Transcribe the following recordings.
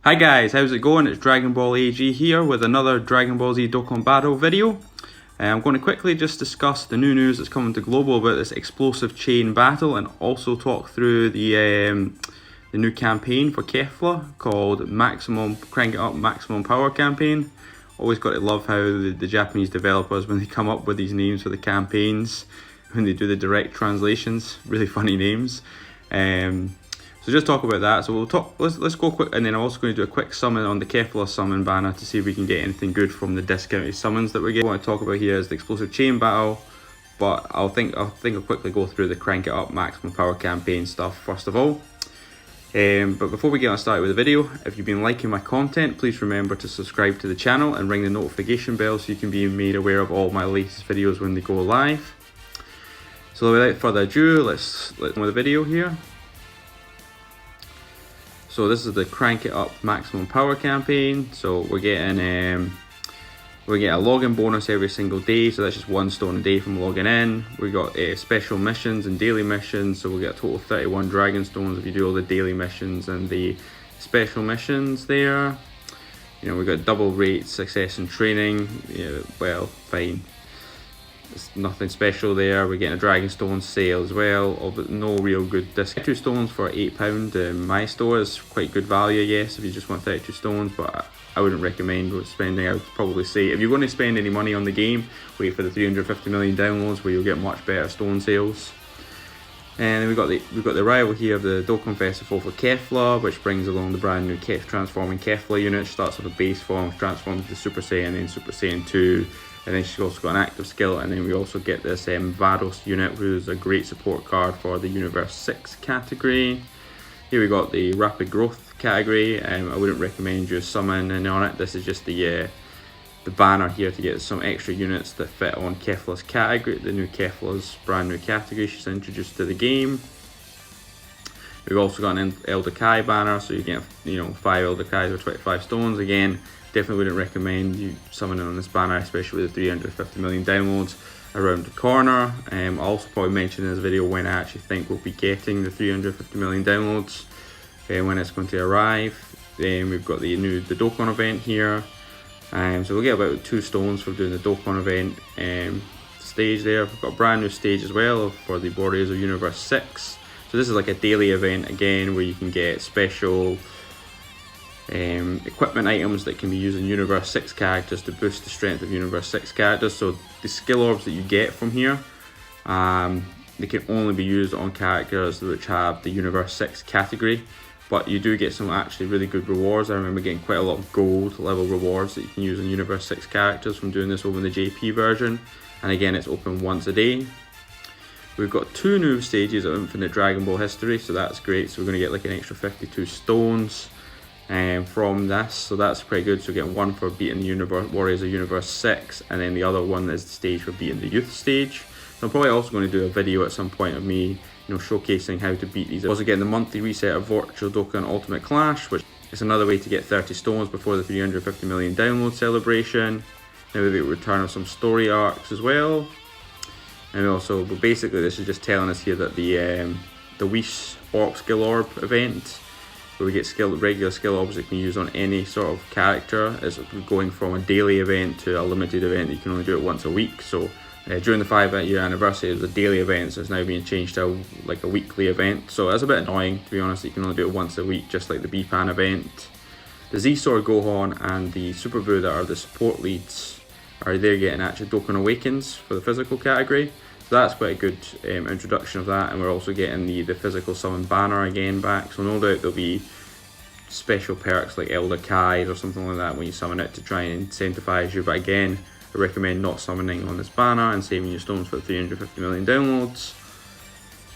Hi guys, how's it going? It's Dragonball AG here with another Dragon Ball Z Dokkan Battle video. I'm going to quickly just discuss the new news that's coming to Global about this explosive chain battle, and also talk through the new campaign for Kefla called Crank It Up Maximum Power Campaign. Always got to love how the Japanese developers, when they come up with these names for the campaigns, when they do the direct translations, really funny names. So just talk about that. So we'll talk. Let's go quick, and then I'm also going to do a quick summon on the Kefla summon banner to see if we can get anything good from the discounted summons that we get. What I want to talk about here is the explosive chain battle, but I'll quickly go through the Crank It Up Maximum Power campaign stuff first of all. But before we get on started with the video, if you've been liking my content, please remember to subscribe to the channel and ring the notification bell so you can be made aware of all my latest videos when they go live. So without further ado, let's get on with the video here. So this is the Crank It Up Maximum Power campaign. So we're getting a login bonus every single day. So that's just 1 stone a day from logging in. We got special missions and daily missions. So we'll get a total of 31 dragon stones if you do all the daily missions and the special missions there. You know, we got double rate success and training. Yeah, well, fine. There's nothing special there. We're getting a dragon stone sale as well, but no real good discount. 32 stones for £8 in my store is quite good value, yes, if you just want 32 stones, but I wouldn't recommend spending. I would probably say if you're going to spend any money on the game, wait for the 350 million downloads where you'll get much better stone sales. And then we've got the arrival here of the Dokkan Festival for Kefla, which brings along the brand new transforming Kefla unit. Starts with a base form, transforms to Super Saiyan, and then Super Saiyan 2. And then she's also got an active skill, and then we also get this Vados unit, who's a great support card for the Universe 6 category. Here we got the Rapid Growth category. I wouldn't recommend you summoning on it. This is just the banner here to get some extra units that fit on Kefla's category, the new Kefla's brand new category she's introduced to the game. We've also got an Elder Kai banner, so you get 5 Elder Kais or 25 stones. Again, definitely wouldn't recommend you summoning on this banner, especially with the 350 million downloads around the corner. I'll also probably mention in this video when I actually think we'll be getting the 350 million downloads, when it's going to arrive. Then we've got the Dokkan event here. So we'll get about 2 stones for doing the Dokkan event stage there. We've got a brand new stage as well for the Warriors of Universe 6. So this is like a daily event again, where you can get special equipment items that can be used in Universe 6 characters to boost the strength of Universe 6 characters. So the skill orbs that you get from here, they can only be used on characters which have the Universe 6 category, but you do get some actually really good rewards. I remember getting quite a lot of gold level rewards that you can use on Universe 6 characters from doing this over in the JP version, and again it's open once a day. We've got 2 new stages of Infinite Dragon Ball history, so that's great. So we're going to get like an extra 52 stones from this, so that's pretty good. So we're getting 1 for beating the Warriors of Universe 6, and then the other one is the stage for beating the youth stage. So I'm probably also going to do a video at some point of me showcasing how to beat these. Also getting the monthly reset of Virtual Dokkan Ultimate Clash, which is another way to get 30 stones before the 350 million download celebration. Now we've got a return of some story arcs as well. And also, but basically this is just telling us here that the Whis Orc Skill Orb event, where we get regular skill orbs that you can use on any sort of character, is going from a daily event to a limited event that you can only do it once a week. So during the 5-year anniversary, it was a daily event, so it's now being changed to like a weekly event. So that's a bit annoying, to be honest, that you can only do it once a week, just like the B-Pan event. The Z-Sword Gohan and the Super Buu that are the support leads are there getting actually Dokkan Awakens for the physical category. So that's quite a good introduction of that, and we're also getting the physical summon banner again back. So no doubt there'll be special perks like Elder Kais or something like that when you summon it to try and incentivize you. But again, I recommend not summoning on this banner and saving your stones for 350 million downloads.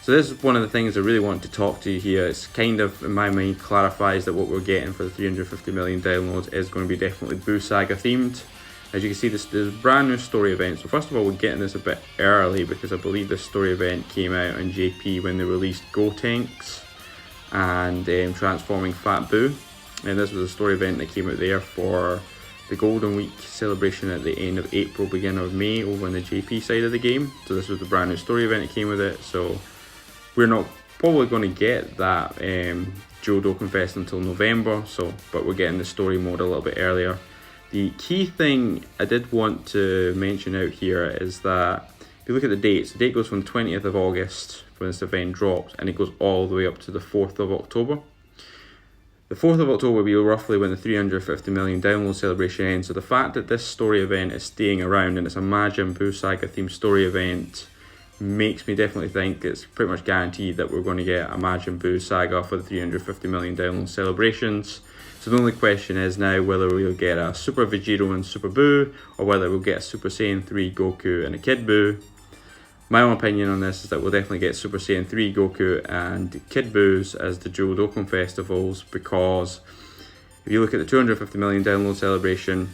So this is one of the things I really want to talk to you here. It's kind of, in my mind, clarifies that what we're getting for the 350 million downloads is going to be definitely Buu Saga themed. As you can see, this brand new story event. So first of all, we're getting this a bit early because I believe this story event came out on JP when they released Gotenks and Transforming Fat Buu. And this was a story event that came out there for the Golden Week celebration at the end of April, beginning of May over on the JP side of the game. So this was the brand new story event that came with it. So we're not probably going to get that dual Dokkan Fest until November, but we're getting the story mode a little bit earlier. The key thing I did want to mention out here is that if you look at the dates, the date goes from 20th of August when this event drops, and it goes all the way up to the 4th of October. The 4th of October will be roughly when the 350 million download celebration ends, so the fact that this story event is staying around and it's a Majin Buu Saga themed story event makes me definitely think it's pretty much guaranteed that we're going to get a Majin Buu Saga for the 350 million download celebrations. So the only question is now whether we'll get a Super Vegito and Super Buu, or whether we'll get a Super Saiyan 3 Goku and a Kid Buu. My own opinion on this is that we'll definitely get Super Saiyan 3 Goku and Kid Buus as the dual Dokkan festivals, because if you look at the 250 million download celebration,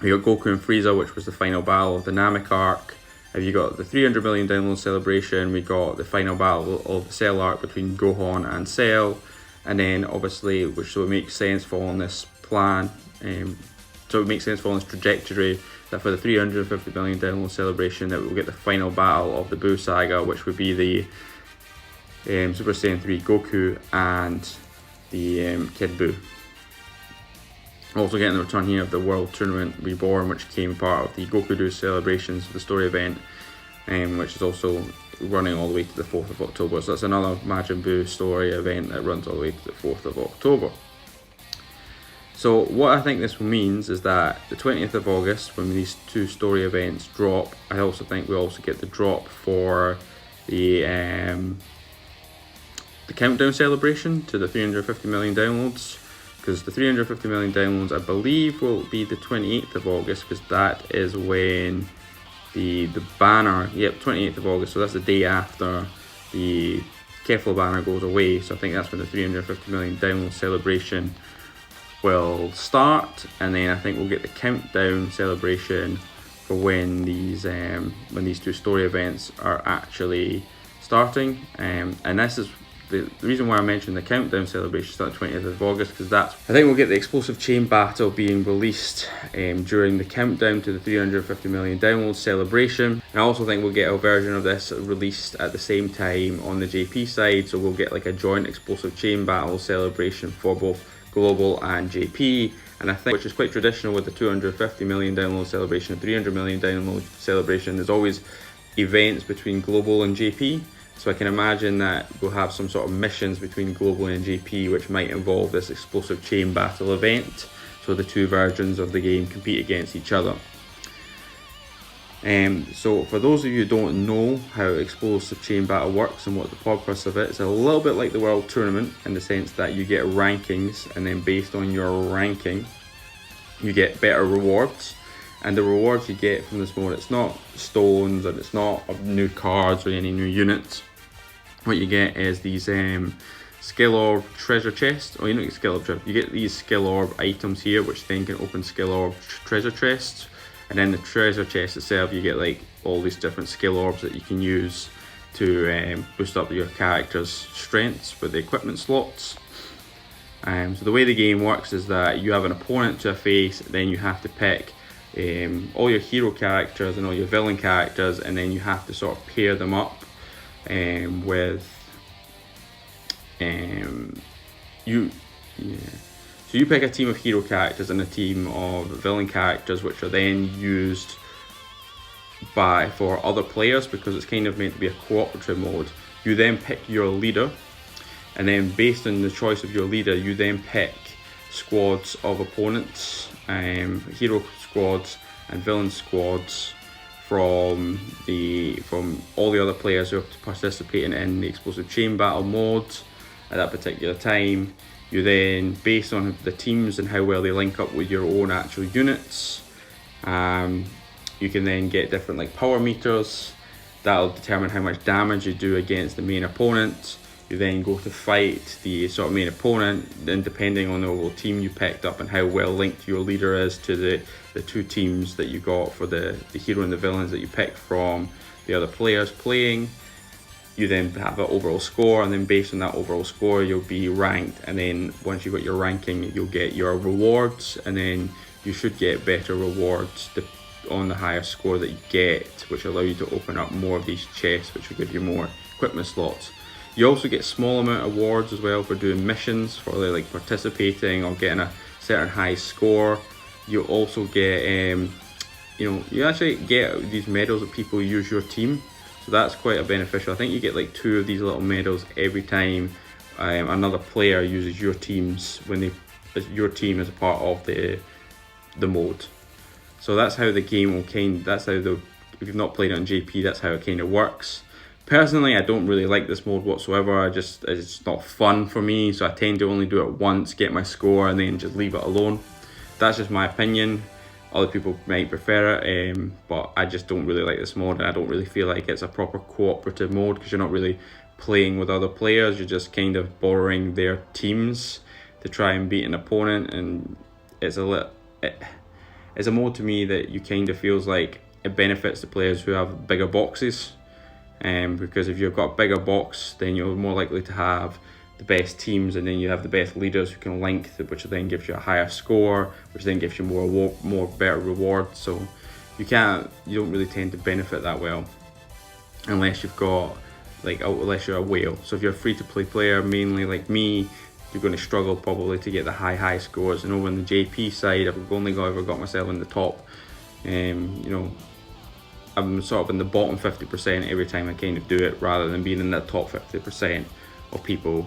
we got Goku and Frieza, which was the final battle of the Namek arc. Have you got the 300 million download celebration, we got the final battle of the Cell arc between Gohan and Cell, and then obviously, so it makes sense following this plan, so it makes sense following this trajectory, that for the 350 million download celebration that we'll get the final battle of the Buu Saga, which would be the Super Saiyan 3 Goku and the Kid Buu. Also getting the return here of the World Tournament Reborn, which came part of the Goku celebrations, the story event, which is also running all the way to the 4th of October. So that's another Majin Buu story event that runs all the way to the 4th of October. So what I think this means is that the 20th of August, when these two story events drop, I also think we also get the drop for the countdown celebration to the 350 million downloads. Because the 350 million downloads, I believe, will be the 28th of August, because that is when the banner, 28th of August, so that's the day after the Kefla banner goes away, so I think that's when the 350 million download celebration will start, and then I think we'll get the countdown celebration for when these two story events are actually starting, and this is the reason why I mentioned the countdown celebration start 20th of August, because I think we'll get the explosive chain battle being released during the countdown to the 350 million download celebration. And I also think we'll get a version of this released at the same time on the JP side, so we'll get like a joint explosive chain battle celebration for both Global and JP. And I think, which is quite traditional with the 250 million download celebration and 300 million download celebration, there's always events between Global and JP. So I can imagine that we'll have some sort of missions between Global and JP which might involve this explosive chain battle event, so the two versions of the game compete against each other. So for those of you who don't know how explosive chain battle works and what the purpose of it, it's a little bit like the World Tournament in the sense that you get rankings, and then based on your ranking you get better rewards. And the rewards you get from this mode, it's not stones and it's not new cards or any new units. What you get is these skill orb treasure chests. Oh, you don't get skill orb treasure. You get these skill orb items here, which then can open skill orb treasure chests. And then the treasure chest itself, you get like all these different skill orbs that you can use to boost up your character's strengths with the equipment slots. So the way the game works is that you have an opponent to face, then you have to pick all your hero characters and all your villain characters, and then you have to sort of pair them up with So you pick a team of hero characters and a team of villain characters, which are then used for other players, because it's kind of meant to be a cooperative mode. You then pick your leader, and then based on the choice of your leader, you then pick squads of opponents, hero squads and villain squads from all the other players who are participating in the explosive chain battle mode at that particular time. You then, based on the teams and how well they link up with your own actual units, you can then get different like power meters that'll determine how much damage you do against the main opponent. You then go to fight the sort of main opponent, then depending on the overall team you picked up and how well linked your leader is to the two teams that you got for the hero and the villains that you picked from the other players playing, you then have an overall score, and then based on that overall score you'll be ranked, and then once you've got your ranking you'll get your rewards, and then you should get better rewards on the higher score that you get, which allow you to open up more of these chests, which will give you more equipment slots. You also get small amount of awards as well for doing missions, for like participating or getting a certain high score. You also get, you actually get these medals that people use your team. So that's quite a beneficial. I think you get like 2 of these little medals every time another player uses your teams your team is a part of the mode. So that's how the game will if you've not played it on JP, that's how it kind of works. Personally, I don't really like this mode whatsoever. It's not fun for me, so I tend to only do it once, get my score, and then just leave it alone. That's just my opinion. Other people might prefer it, but I just don't really like this mode, and I don't really feel like it's a proper cooperative mode, because you're not really playing with other players. You're just kind of borrowing their teams to try and beat an opponent, and it's a mode to me that you kind of feels like it benefits the players who have bigger boxes, because if you've got a bigger box, then you're more likely to have the best teams, and then you have the best leaders who can link, which then gives you a higher score, which then gives you more better rewards. So you don't really tend to benefit that well unless you've got unless you're a whale. So if you're a free-to-play player, mainly like me, you're going to struggle probably to get the high scores. And over on the JP side, I've only ever got myself in the top. I'm sort of in the bottom 50% every time I kind of do it, rather than being in the top 50% of people.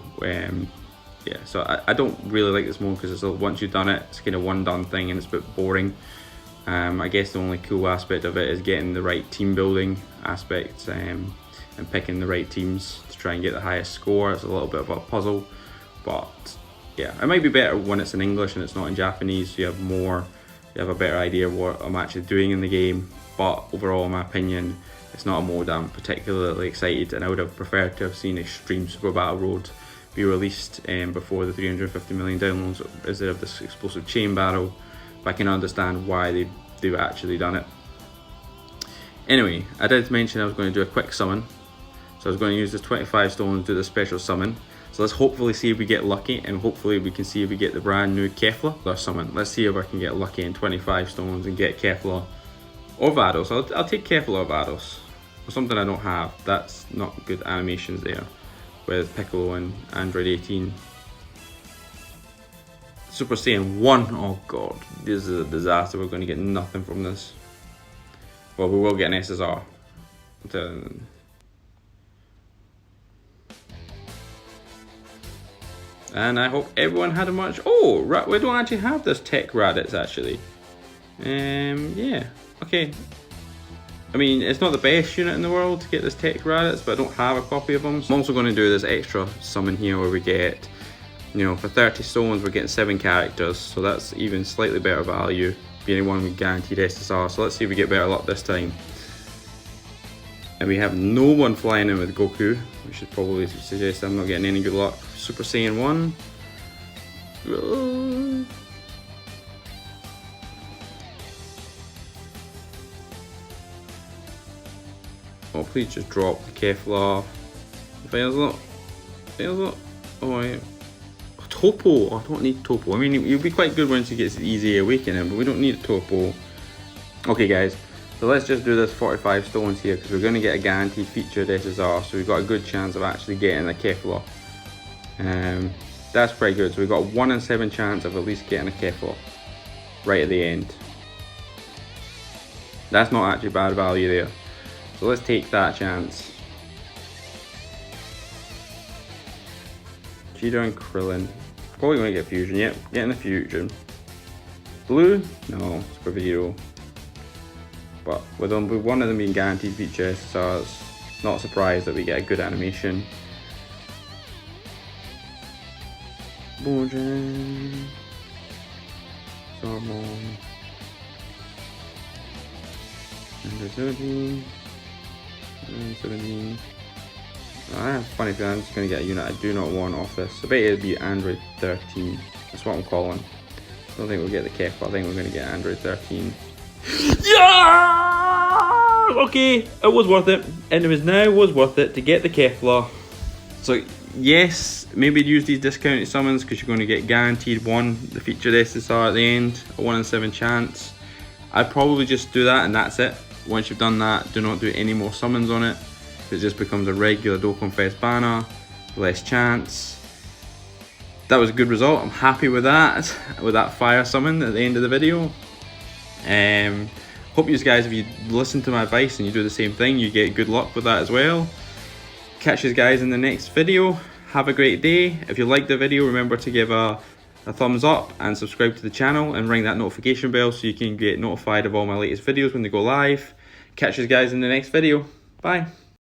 So I don't really like this mode, because once you've done it, it's kind of one done thing, and it's a bit boring. I guess the only cool aspect of it is getting the right team building aspects, and picking the right teams to try and get the highest score. It's a little bit of a puzzle, but yeah, it might be better when it's in English and it's not in Japanese, so you have a better idea of what I'm actually doing in the game. But overall, in my opinion, it's not a mode I'm particularly excited, and I would have preferred to have seen Extreme Super Battle Road be released before the 350 million downloads instead of this explosive chain battle. But I can understand why they've actually done it. Anyway, I did mention I was going to do a quick summon, so I was going to use this 25 stones to do the special summon. So let's hopefully see if we get lucky, and hopefully we can see if we get the brand new Kefla or summon. Let's see if I can get lucky in 25 stones and get Kefla or Vados. I'll take Kefla or Vados, or something I don't have. That's not good animations there with Piccolo and Android 18. Super Saiyan 1, oh god, this is a disaster. We're going to get nothing from this. Well, we will get an SSR. And I hope everyone had a much. Oh, we don't actually have this Tech Raditz actually. Yeah, okay. I mean, it's not the best unit in the world to get this Tech Raditz, but I don't have a copy of them. So I'm also going to do this extra summon here where we get, for 30 stones we're getting 7 characters, so that's even slightly better value, being one with guaranteed SSR. So let's see if we get better luck this time. And we have no one flying in with Goku, which should probably suggest I'm not getting any good luck. Super Saiyan 1. Oh, please just drop the Kefla. Fails up. Oh, yeah. Topo. Oh, I don't need Topo. I mean, you'll be quite good once you get easy awakening, but we don't need a Topo. Okay, guys. So let's just do this 45 stones here, because we're going to get a guaranteed featured SSR, so we've got a good chance of actually getting a Kefla. That's pretty good. So we've got a 1 in 7 chance of at least getting a Kefla right at the end. That's not actually bad value there. So let's take that chance. Cheetah and Krillin. Probably going to get Fusion. Yep, getting the Fusion. Blue? No, Super Hero. But with one of them being guaranteed feature SSRs, not surprised that we get a good animation. Bojan, Sarmon, and 13, and 17. I have a funny feeling I'm just going to get a unit I do not want off this. I bet it'll be Android 13. That's what I'm calling. I don't think we'll get the Kefla. I think we're going to get Android 13. Yeah! Okay, it was worth it, and it was worth it to get the Kefla. So yes, maybe use these discounted summons, because you're going to get guaranteed the featured SSR at the end, a 1 in 7 chance. I'd probably just do that and that's it. Once you've done that, do not do any more summons on it. It just becomes a regular Dokkan Fest banner. less chance. That was a good result. I'm happy with that fire summon at the end of the video. Hope you guys, if you listen to my advice and you do the same thing, you get good luck with that as well. Catch you guys in the next video. Have a great day. If you liked the video, remember to give a thumbs up and subscribe to the channel and ring that notification bell so you can get notified of all my latest videos when they go live. Catch you guys in the next video. Bye.